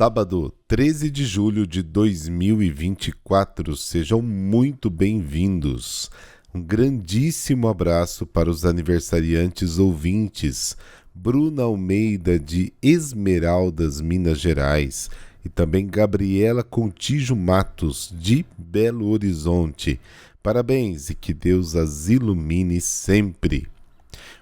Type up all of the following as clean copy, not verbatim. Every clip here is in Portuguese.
Sábado, 13 de julho de 2024. Sejam muito bem-vindos. Um grandíssimo abraço para os aniversariantes ouvintes. Bruna Almeida, de Esmeraldas, Minas Gerais. E também Gabriela Contígio Matos, de Belo Horizonte. Parabéns e que Deus as ilumine sempre.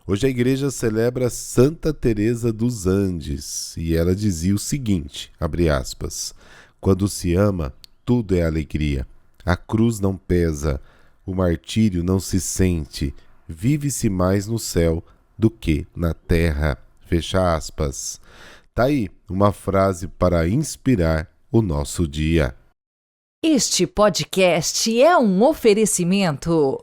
Hoje a igreja celebra Santa Teresa dos Andes e ela dizia o seguinte, abre aspas, quando se ama, tudo é alegria. A cruz não pesa, o martírio não se sente, vive-se mais no céu do que na terra. Fecha aspas. Tá aí uma frase para inspirar o nosso dia. Este podcast é um oferecimento.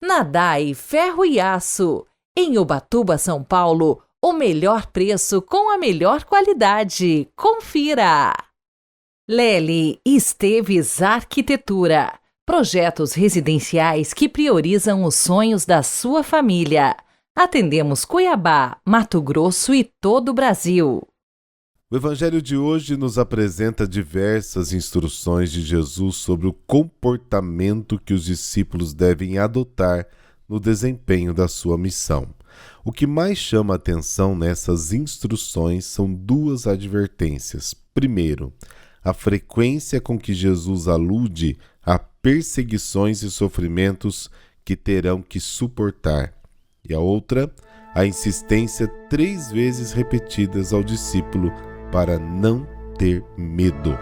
Nadai Ferro e Aço. Em Ubatuba, São Paulo, o melhor preço com a melhor qualidade. Confira! Lely Esteves Arquitetura. Projetos residenciais que priorizam os sonhos da sua família. Atendemos Cuiabá, Mato Grosso e todo o Brasil. O Evangelho de hoje nos apresenta diversas instruções de Jesus sobre o comportamento que os discípulos devem adotar no desempenho da sua missão. O que mais chama a atenção nessas instruções são duas advertências. Primeiro, a frequência com que Jesus alude a perseguições e sofrimentos que terão que suportar. E a outra, a insistência 3 vezes repetidas ao discípulo para não ter medo.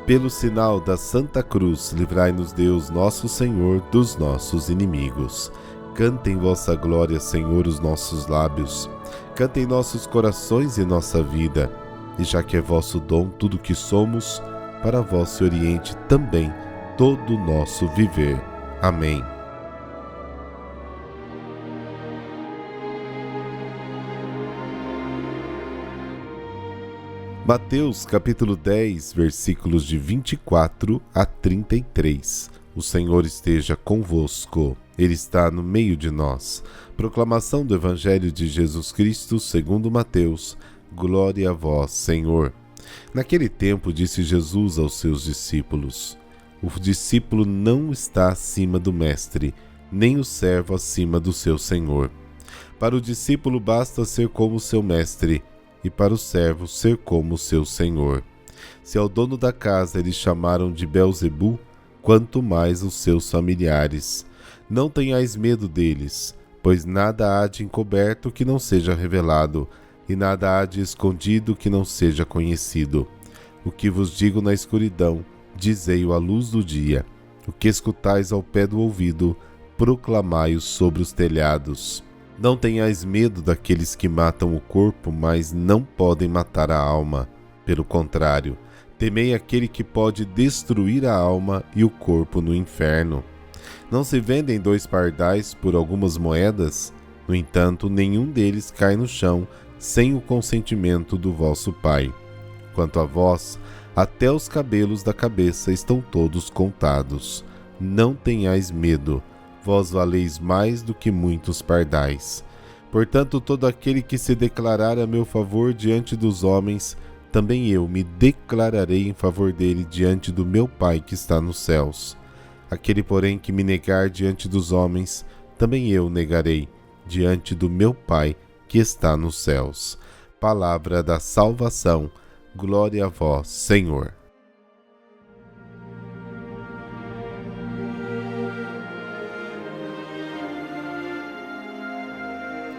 Pelo sinal da Santa Cruz, livrai-nos Deus, nosso Senhor, dos nossos inimigos. Cantem vossa glória, Senhor, os nossos lábios. Cantem nossos corações e nossa vida. E já que é vosso dom tudo que somos, para vós se oriente também todo o nosso viver. Amém. Mateus capítulo 10, versículos de 24 a 33. O Senhor esteja convosco. Ele está no meio de nós. Proclamação do Evangelho de Jesus Cristo segundo Mateus. Glória a vós, Senhor. Naquele tempo disse Jesus aos seus discípulos: o discípulo não está acima do mestre, nem o servo acima do seu senhor. Para o discípulo basta ser como seu mestre, e para o servo ser como seu senhor. Se ao dono da casa eles chamaram de Belzebu, quanto mais os seus familiares. Não tenhais medo deles, pois nada há de encoberto que não seja revelado, e nada há de escondido que não seja conhecido. O que vos digo na escuridão, dizei-o à luz do dia. O que escutais ao pé do ouvido, proclamai-o sobre os telhados. Não tenhais medo daqueles que matam o corpo, mas não podem matar a alma. Pelo contrário, temei aquele que pode destruir a alma e o corpo no inferno. Não se vendem 2 pardais por algumas moedas? No entanto, nenhum deles cai no chão sem o consentimento do vosso Pai. Quanto a vós, até os cabelos da cabeça estão todos contados. Não tenhais medo. Vós valeis mais do que muitos pardais. Portanto, todo aquele que se declarar a meu favor diante dos homens, também eu me declararei em favor dele diante do meu Pai que está nos céus. Aquele, porém, que me negar diante dos homens, também eu negarei diante do meu Pai que está nos céus. Palavra da salvação. Glória a vós, Senhor.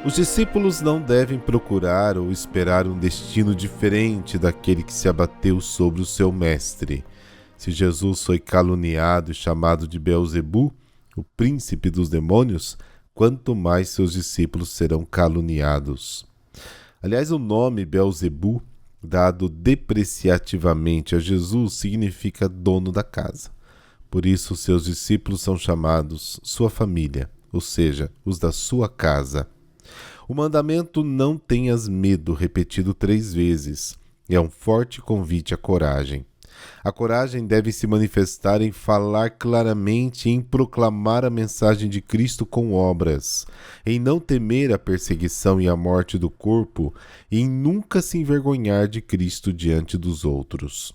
Os discípulos não devem procurar ou esperar um destino diferente daquele que se abateu sobre o seu mestre. Se Jesus foi caluniado e chamado de Belzebu, o príncipe dos demônios, quanto mais seus discípulos serão caluniados. Aliás, o nome Belzebu, dado depreciativamente a Jesus, significa dono da casa. Por isso, seus discípulos são chamados sua família, ou seja, os da sua casa. O mandamento não tenhas medo, repetido 3 vezes, é um forte convite à coragem. A coragem deve se manifestar em falar claramente, em proclamar a mensagem de Cristo com obras, em não temer a perseguição e a morte do corpo e em nunca se envergonhar de Cristo diante dos outros.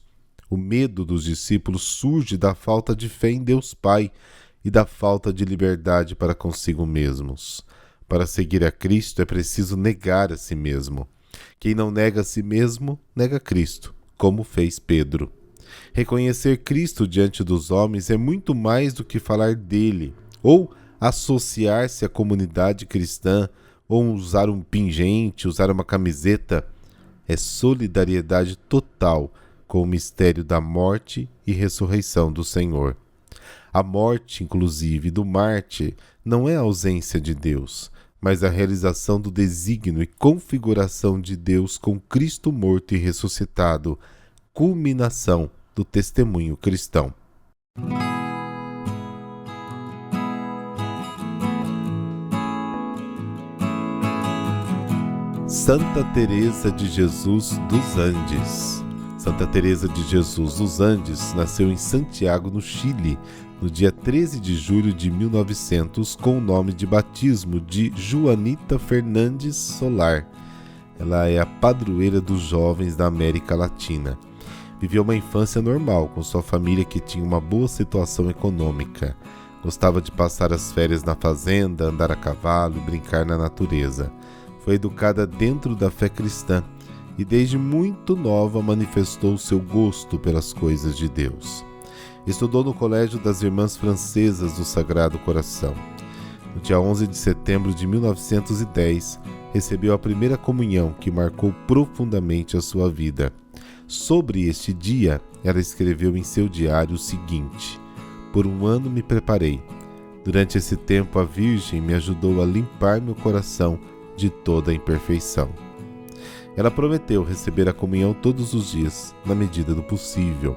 O medo dos discípulos surge da falta de fé em Deus Pai e da falta de liberdade para consigo mesmos. Para seguir a Cristo é preciso negar a si mesmo. Quem não nega a si mesmo, nega Cristo, como fez Pedro. Reconhecer Cristo diante dos homens é muito mais do que falar dele, ou associar-se à comunidade cristã, ou usar um pingente, usar uma camiseta. É solidariedade total com o mistério da morte e ressurreição do Senhor. A morte, inclusive, do mártir não é a ausência de Deus, mas a realização do desígnio e configuração de Deus com Cristo morto e ressuscitado, culminação do testemunho cristão. Santa Teresa de Jesus dos Andes. Santa Teresa de Jesus dos Andes nasceu em Santiago, no Chile, no dia 13 de julho de 1900, com o nome de batismo de Joanita Fernandes Solar. Ela é a padroeira dos jovens da América Latina. Viveu uma infância normal, com sua família que tinha uma boa situação econômica. Gostava de passar as férias na fazenda, andar a cavalo e brincar na natureza. Foi educada dentro da fé cristã e desde muito nova manifestou seu gosto pelas coisas de Deus. Estudou no Colégio das Irmãs Francesas do Sagrado Coração. No dia 11 de setembro de 1910, recebeu a primeira comunhão que marcou profundamente a sua vida. Sobre este dia, ela escreveu em seu diário o seguinte: "Por um ano me preparei. Durante esse tempo a Virgem me ajudou a limpar meu coração de toda a imperfeição." Ela prometeu receber a comunhão todos os dias, na medida do possível.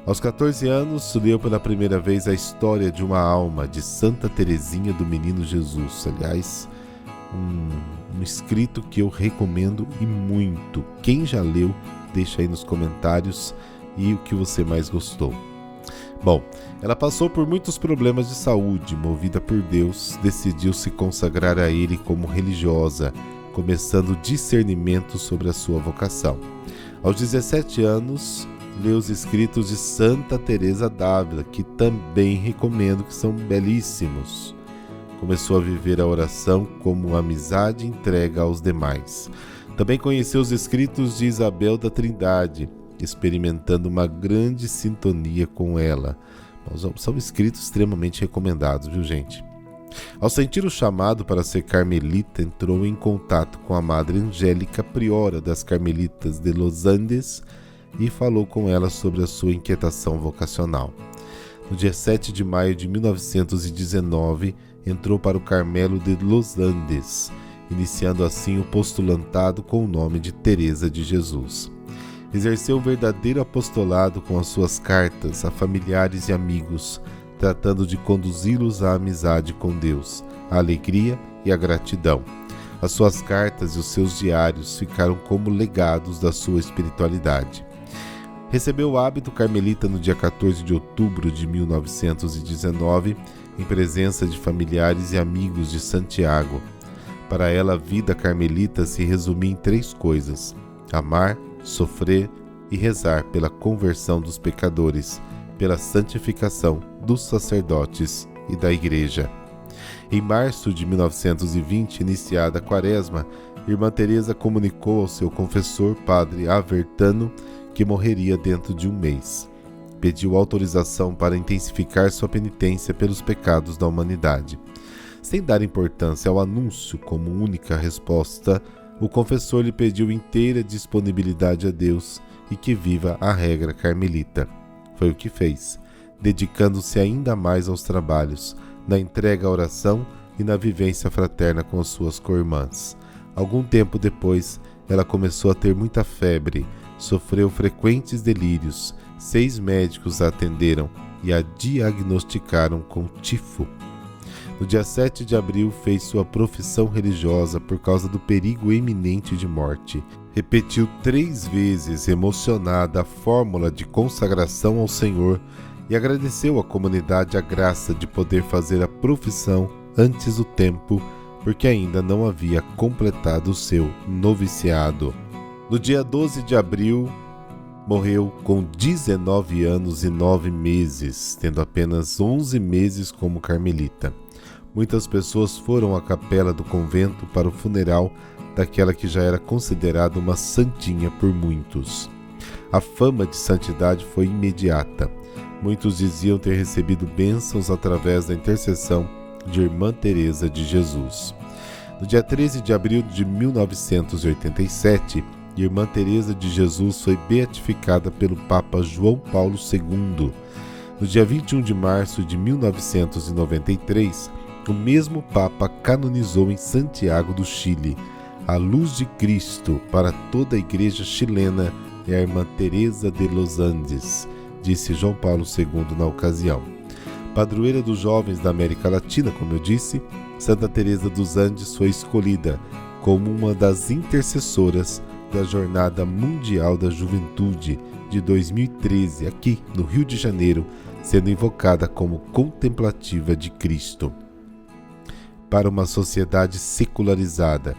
Aos 14 anos, leu pela primeira vez a história de uma alma de Santa Teresinha do Menino Jesus. Aliás, um escrito que eu recomendo e muito. Quem já leu, deixa aí nos comentários e o que você mais gostou. Bom, ela passou por muitos problemas de saúde. Movida por Deus, decidiu se consagrar a Ele como religiosa, começando o discernimento sobre a sua vocação. Aos 17 anos, leu os escritos de Santa Teresa d'Ávila, que também recomendo, que são belíssimos. Começou a viver a oração como amizade e entrega aos demais. Também conheceu os escritos de Isabel da Trindade, experimentando uma grande sintonia com ela. São escritos extremamente recomendados, viu, gente? Ao sentir o chamado para ser carmelita, entrou em contato com a Madre Angélica, priora das Carmelitas de Los Andes, e falou com ela sobre a sua inquietação vocacional. No dia 7 de maio de 1919, entrou para o Carmelo de Los Andes, iniciando assim o postulantado com o nome de Teresa de Jesus. Exerceu um verdadeiro apostolado com as suas cartas a familiares e amigos, tratando de conduzi-los à amizade com Deus, à alegria e à gratidão. As suas cartas e os seus diários ficaram como legados da sua espiritualidade. Recebeu o hábito carmelita no dia 14 de outubro de 1919, em presença de familiares e amigos de Santiago. Para ela, a vida carmelita se resumia em 3 coisas: amar, sofrer e rezar pela conversão dos pecadores, pela santificação dos sacerdotes e da Igreja. Em março de 1920, iniciada a Quaresma, Irmã Teresa comunicou ao seu confessor, Padre Avertano, que morreria dentro de um mês. Pediu autorização para intensificar sua penitência pelos pecados da humanidade. Sem dar importância ao anúncio como única resposta, o confessor lhe pediu inteira disponibilidade a Deus e que viva a regra carmelita. Foi o que fez, dedicando-se ainda mais aos trabalhos, na entrega à oração e na vivência fraterna com as suas co-irmãs. Algum tempo depois, ela começou a ter muita febre, sofreu frequentes delírios, 6 médicos a atenderam e a diagnosticaram com tifo. No dia 7 de abril, fez sua profissão religiosa por causa do perigo iminente de morte. repetiu 3 vezes emocionada a fórmula de consagração ao Senhor e agradeceu à comunidade a graça de poder fazer a profissão antes do tempo, porque ainda não havia completado o seu noviciado. No dia 12 de abril, morreu com 19 anos e 9 meses, tendo apenas 11 meses como carmelita. Muitas pessoas foram à capela do convento para o funeral daquela que já era considerada uma santinha por muitos. A fama de santidade foi imediata. Muitos diziam ter recebido bênçãos através da intercessão de Irmã Teresa de Jesus. No dia 13 de abril de 1987, Irmã Teresa de Jesus foi beatificada pelo Papa João Paulo II. No dia 21 de março de 1993, o mesmo Papa canonizou em Santiago do Chile a luz de Cristo para toda a igreja chilena é a Irmã Teresa de los Andes, disse João Paulo II na ocasião. Padroeira dos jovens da América Latina, como eu disse, Santa Teresa dos Andes foi escolhida como uma das intercessoras da Jornada Mundial da Juventude de 2013, aqui no Rio de Janeiro, sendo invocada como contemplativa de Cristo. Para uma sociedade secularizada,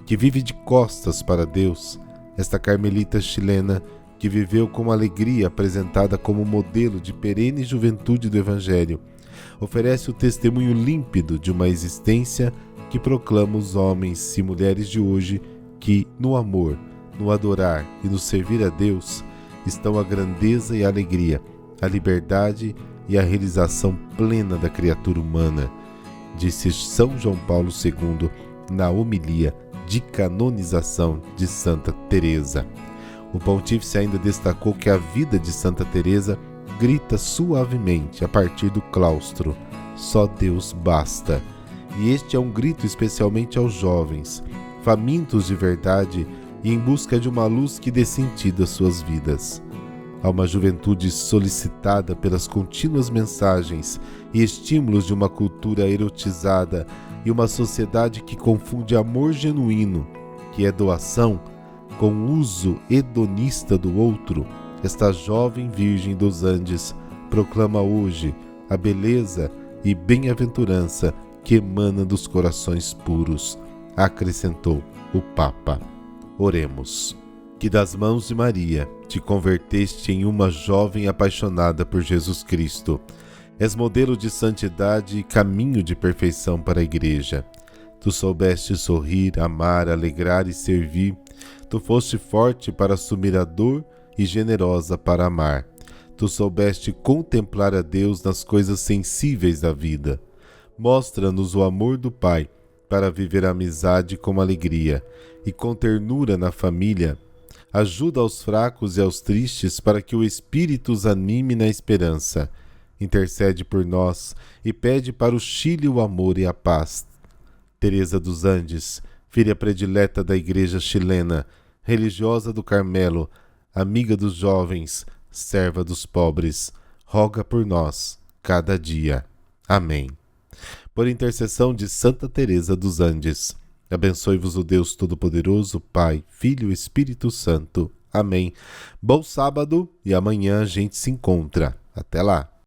que vive de costas para Deus, esta carmelita chilena, que viveu com alegria apresentada como modelo de perene juventude do Evangelho, oferece o testemunho límpido de uma existência que proclama os homens e mulheres de hoje que, no amor, no adorar e no servir a Deus, estão a grandeza e a alegria, a liberdade e a realização plena da criatura humana, disse São João Paulo II na homilia de canonização de Santa Teresa. O pontífice ainda destacou que a vida de Santa Teresa grita suavemente a partir do claustro: só Deus basta. E este é um grito especialmente aos jovens, famintos de verdade e em busca de uma luz que dê sentido às suas vidas. Há uma juventude solicitada pelas contínuas mensagens e estímulos de uma cultura erotizada e uma sociedade que confunde amor genuíno, que é doação, com o uso hedonista do outro. Esta jovem Virgem dos Andes proclama hoje a beleza e bem-aventurança que emana dos corações puros, acrescentou o Papa. Oremos. Que das mãos de Maria te converteste em uma jovem apaixonada por Jesus Cristo. És modelo de santidade e caminho de perfeição para a Igreja. Tu soubeste sorrir, amar, alegrar e servir. Tu foste forte para assumir a dor e generosa para amar. Tu soubeste contemplar a Deus nas coisas sensíveis da vida. Mostra-nos o amor do Pai para viver a amizade com alegria e com ternura na família. Ajuda aos fracos e aos tristes para que o Espírito os anime na esperança. Intercede por nós e pede para o Chile o amor e a paz. Teresa dos Andes, filha predileta da Igreja chilena, religiosa do Carmelo, amiga dos jovens, serva dos pobres, roga por nós cada dia. Amém. Por intercessão de Santa Teresa dos Andes, abençoe-vos o Deus Todo-Poderoso, Pai, Filho e Espírito Santo. Amém. Bom sábado e amanhã a gente se encontra. Até lá.